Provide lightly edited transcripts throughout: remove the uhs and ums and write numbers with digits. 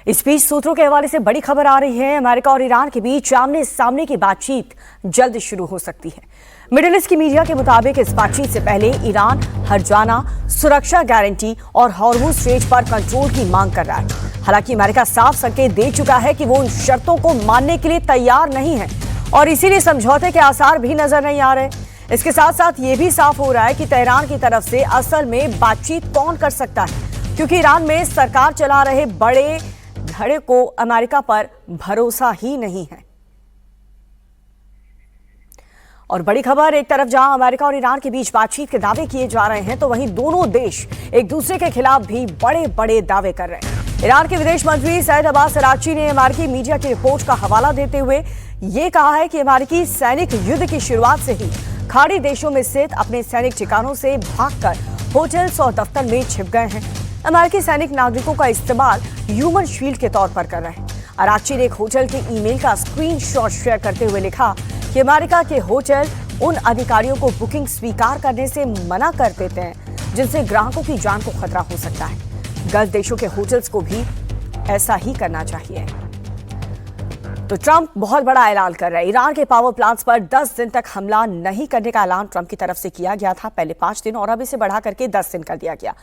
इस बीच सूत्रों के हवाले से बड़ी खबर आ रही है। अमेरिका और ईरान के बीच आमने सामने की बातचीत जल्द शुरू हो सकती है। मिडिल ईस्ट की मीडिया के मुताबिक इस बातचीत से पहले ईरान हर्जाना, सुरक्षा गारंटी और हॉर्मुज स्ट्रेट पर कंट्रोल की मांग कर रहा है। हालांकि अमेरिका साफ संकेत दे चुका है कि वो उन शर्तों को मानने के लिए तैयार नहीं है और इसीलिए समझौते के आसार भी नजर नहीं आ रहे। इसके साथ साथ ये भी साफ हो रहा है कि तेहरान की तरफ से असल में बातचीत कौन कर सकता है, क्योंकि ईरान में सरकार चला रहे बड़े धड़े को अमेरिका पर भरोसा ही नहीं है। और बड़ी खबर, एक तरफ जहां अमेरिका और ईरान के बीच बातचीत के दावे किए जा रहे हैं, तो वहीं दोनों देश एक दूसरे के खिलाफ भी बड़े बड़े दावे कर रहे हैं। ईरान के विदेश मंत्री सैयद अब्बास अरागची ने अमेरिकी मीडिया की रिपोर्ट का हवाला देते हुए ये कहा है कि अमेरिकी सैनिक युद्ध की शुरुआत से ही खाड़ी देशों में स्थित अपने सैनिक ठिकानों से भागकर होटल्स और दफ्तर में छिप गए हैं। अमेरिकी सैनिक नागरिकों का इस्तेमाल ह्यूमन शील्ड के तौर पर कर रहे हैं। अरागची ने एक होटल के ईमेल का स्क्रीनशॉट शेयर करते हुए लिखा कि अमेरिका के होटल उन अधिकारियों को बुकिंग स्वीकार करने से मना कर देते हैं जिनसे ग्राहकों की जान को खतरा हो सकता है। गल्फ देशों के होटल्स को भी ऐसा ही करना चाहिए। तो ट्रंप बहुत बड़ा ऐलान कर रहे हैं। ईरान के पावर प्लांट्स पर 10 दिन तक हमला नहीं करने का ऐलान ट्रंप की तरफ से किया गया था। पहले 5 दिन और अब इसे बढ़ा करके 10 दिन कर दिया गया।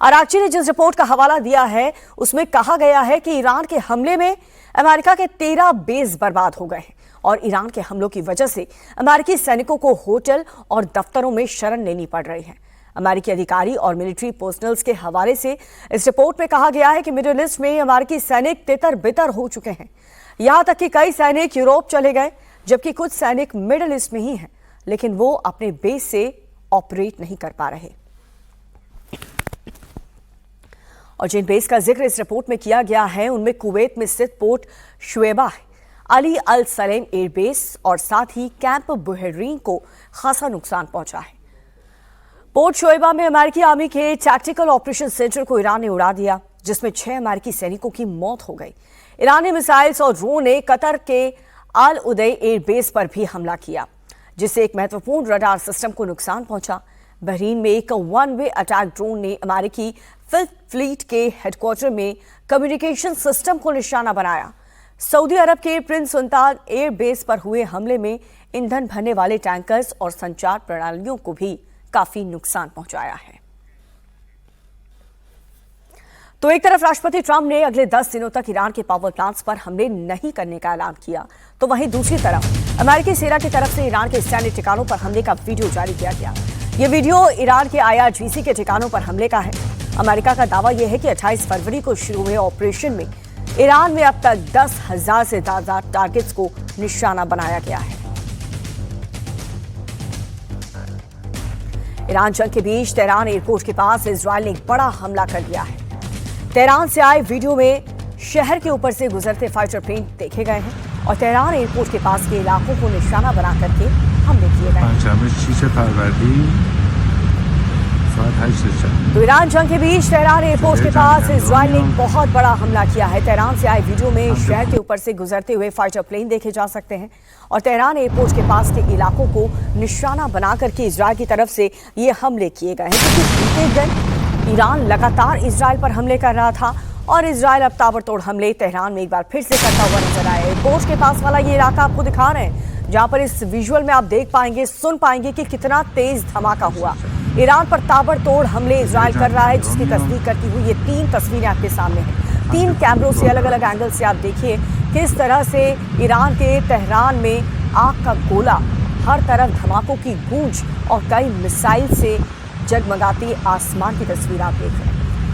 अरागची ने जिस रिपोर्ट का हवाला दिया है उसमें कहा गया है कि ईरान के हमले में अमेरिका के 13 बेस बर्बाद हो गए हैं और ईरान के हमलों की वजह से अमेरिकी सैनिकों को होटल और दफ्तरों में शरण लेनी पड़ रही है। अमेरिकी अधिकारी और मिलिट्री पर्सनल्स के हवाले से इस रिपोर्ट में कहा गया है कि मिडिल ईस्ट में अमेरिकी सैनिक तितर बितर हो चुके हैं। यहां तक कि कई सैनिक यूरोप चले गए, जबकि कुछ सैनिक मिडिल ईस्ट में ही हैं, लेकिन वो अपने बेस से ऑपरेट नहीं कर पा रहे। और जिन बेस का जिक्र इस रिपोर्ट में किया गया है उनमें कुवैत में स्थित पोर्ट शुएबा है, अली अल सलेम एयरबेस और साथ ही कैंप बुहेरीन को खासा नुकसान पहुंचा है। पोर्ट शुएबा में अमेरिकी आर्मी के टैक्टिकल ऑपरेशन सेंटर को ईरान ने उड़ा दिया, जिसमें 6 अमेरिकी सैनिकों की मौत हो गई। ईरानी मिसाइल्स और ड्रोन ने कतर के अल उदय एयरबेस पर भी हमला किया, जिससे एक महत्वपूर्ण रडार सिस्टम को नुकसान पहुंचा। बहरीन में एक 1 वे अटैक ड्रोन ने अमेरिकी फिफ्थ फ्लीट के हेडक्वार्टर में कम्युनिकेशन सिस्टम को निशाना बनाया। सऊदी अरब के प्रिंस सुल्तान एयरबेस पर हुए हमले में ईंधन भरने वाले टैंकर्स और संचार प्रणालियों को भी काफी नुकसान पहुंचाया है। तो एक तरफ राष्ट्रपति ट्रंप ने अगले 10 दिनों तक ईरान के पावर प्लांट्स पर हमले नहीं करने का ऐलान किया, तो वहीं दूसरी तरफ अमेरिकी सेना की तरफ से ईरान के सैन्य ठिकानों पर हमले का वीडियो जारी किया गया। यह वीडियो ईरान के IRGC के ठिकानों पर हमले का है। अमेरिका का दावा यह है कि 28 फरवरी को शुरू हुए ऑपरेशन में ईरान में अब तक 10,000 से ज्यादा टारगेट्स को निशाना बनाया गया है। ईरान जंग के बीच तेहरान एयरपोर्ट के पास इजरायल ने एक बड़ा हमला कर दिया है। तेहरान से आए वीडियो में शहर के ऊपर से गुजरते फाइटर प्लेन देखे गए हैं और तेहरान एयरपोर्ट के पास के इलाकों को निशाना बना करके हमले किए गए हैं। तो ईरान जंग के बीच तेहरान एयरपोर्ट के पास इजरायल ने एक बहुत बड़ा हमला किया है। तेहरान से आए वीडियो में शहर के ऊपर से गुजरते हुए फाइटर प्लेन देखे जा सकते हैं और तेहरान एयरपोर्ट के पास के इलाकों को निशाना बना करके इजरायल की तरफ से ये हमले किए गए हैं, क्योंकि बीते दिन ईरान लगातार इजरायल पर हमले कर रहा था और इजरायल अब ताबड़तोड़ हमले तेहरान में एक बार फिर से करता हुआ नजर आया। एयरपोर्ट के पास वाला ये इलाका आपको दिखा रहे हैं, जहां पर इस विजुअल में आप देख पाएंगे, सुन पाएंगे कि कितना तेज धमाका हुआ। ईरान पर ताबड़तोड़ हमले इजरायल कर रहा है, जिसकी तस्दीक करती हुई ये 3 तस्वीरें आपके सामने हैं। 3 कैमरों से अलग अलग एंगल से आप देखिए किस तरह से ईरान के तेहरान में आग का गोला, हर तरफ धमाकों की गूंज और कई मिसाइल से जगमगाती आसमान की तस्वीर आप देख रहे हैं।